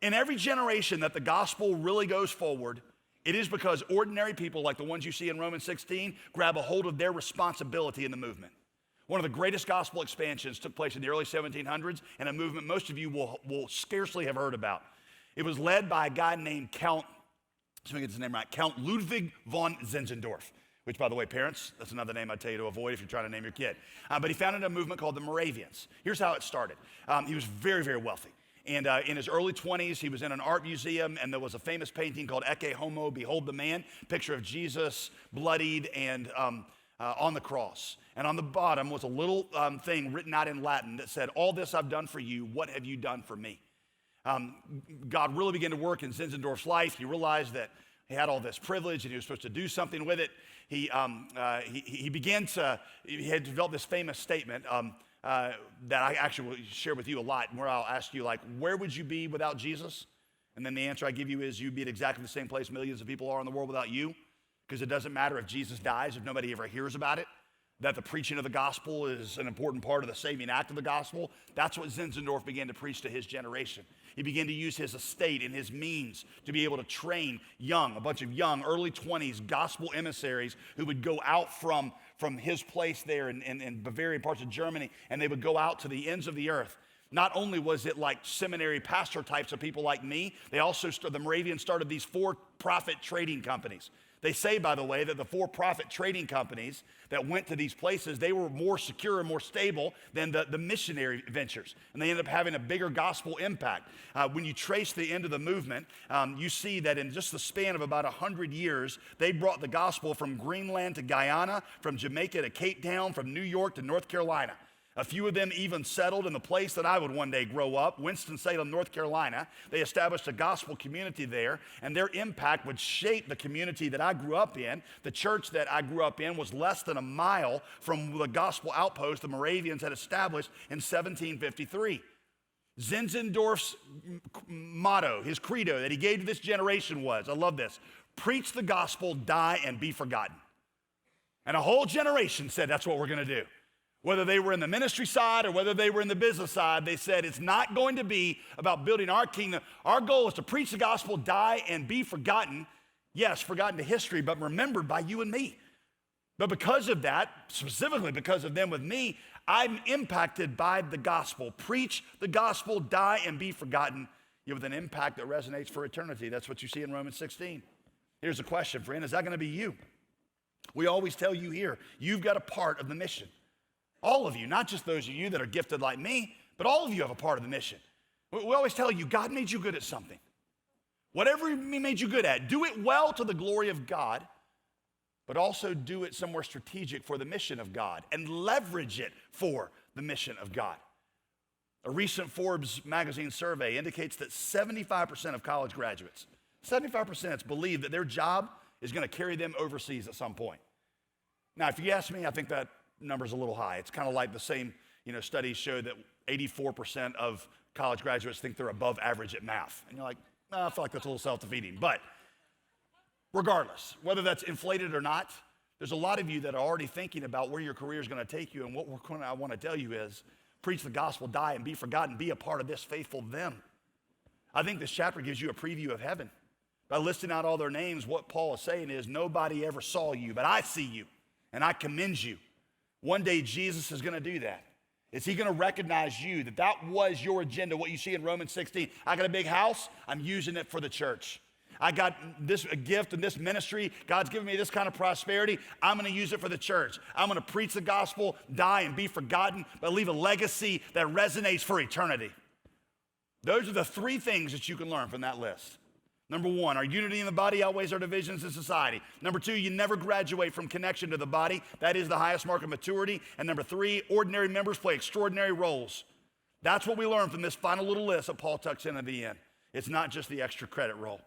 In every generation that the gospel really goes forward, it is because ordinary people like the ones you see in Romans 16 grab a hold of their responsibility in the movement. One of the greatest gospel expansions took place in the early 1700s in a movement most of you will scarcely have heard about. It was led by a guy named Count Ludwig von Zinzendorf, which, by the way, parents, that's another name I'd tell you to avoid if you're trying to name your kid. But he founded a movement called the Moravians. Here's how it started. He was very, very wealthy. And in his early 20s, he was in an art museum, and there was a famous painting called Ecce Homo, Behold the Man, picture of Jesus bloodied and on the cross. And on the bottom was a little thing written out in Latin that said, all this I've done for you, what have you done for me? God really began to work in Zinzendorf's life. He realized that he had all this privilege and he was supposed to do something with it. He had developed this famous statement that I actually will share with you a lot, where I'll ask you, like, where would you be without Jesus? And then the answer I give you is you'd be at exactly the same place millions of people are in the world without you, because it doesn't matter if Jesus dies, if nobody ever hears about it, that the preaching of the gospel is an important part of the saving act of the gospel. That's what Zinzendorf began to preach to his generation. He began to use his estate and his means to be able to train a bunch of young, early 20s gospel emissaries who would go out from his place there in Bavaria, parts of Germany, and they would go out to the ends of the earth. Not only was it like seminary pastor types of people like me, the Moravians started these for-profit trading companies. They say, by the way, that the for-profit trading companies that went to these places, they were more secure and more stable than the missionary ventures. And they ended up having a bigger gospel impact. When you trace the end of the movement, you see that in just the span of about 100 years, they brought the gospel from Greenland to Guyana, from Jamaica to Cape Town, from New York to North Carolina. A few of them even settled in the place that I would one day grow up, Winston-Salem, North Carolina. They established a gospel community there, and their impact would shape the community that I grew up in. The church that I grew up in was less than a mile from the gospel outpost the Moravians had established in 1753. Zinzendorf's motto, his credo that he gave to this generation was, I love this, preach the gospel, die, and be forgotten. And a whole generation said that's what we're going to do. Whether they were in the ministry side or whether they were in the business side, they said it's not going to be about building our kingdom. Our goal is to preach the gospel, die, and be forgotten. Yes, forgotten to history, but remembered by you and me. But because of that, specifically because of them with me, I'm impacted by the gospel. Preach the gospel, die, and be forgotten. You have an impact that resonates for eternity. That's what you see in Romans 16. Here's a question, friend. Is that going to be you? We always tell you here, you've got a part of the mission. All of you, not just those of you that are gifted like me, but all of you have a part of the mission. We always tell you, God made you good at something. Whatever He made you good at, do it well to the glory of God, but also do it somewhere strategic for the mission of God and leverage it for the mission of God. A recent Forbes magazine survey indicates that 75% of college graduates, 75% believe that their job is going to carry them overseas at some point. Now, if you ask me, I think that number's a little high. It's kind of like the same, studies show that 84% of college graduates think they're above average at math. And you're like, I feel like that's a little self-defeating. But regardless, whether that's inflated or not, there's a lot of you that are already thinking about where your career is going to take you. And what I want to tell you is, preach the gospel, die, and be forgotten. Be a part of this faithful them. I think this chapter gives you a preview of heaven. By listing out all their names, what Paul is saying is, nobody ever saw you, but I see you, and I commend you. One day, Jesus is going to do that. Is He going to recognize you, that was your agenda, what you see in Romans 16? I got a big house. I'm using it for the church. I got a gift and this ministry. God's given me this kind of prosperity. I'm going to use it for the church. I'm going to preach the gospel, die, and be forgotten, but leave a legacy that resonates for eternity. Those are the three things that you can learn from that list. Number one, our unity in the body outweighs our divisions in society. Number two, you never graduate from connection to the body. That is the highest mark of maturity. And number three, ordinary members play extraordinary roles. That's what we learn from this final little list that Paul tucks in at the end. It's not just the extra credit roll.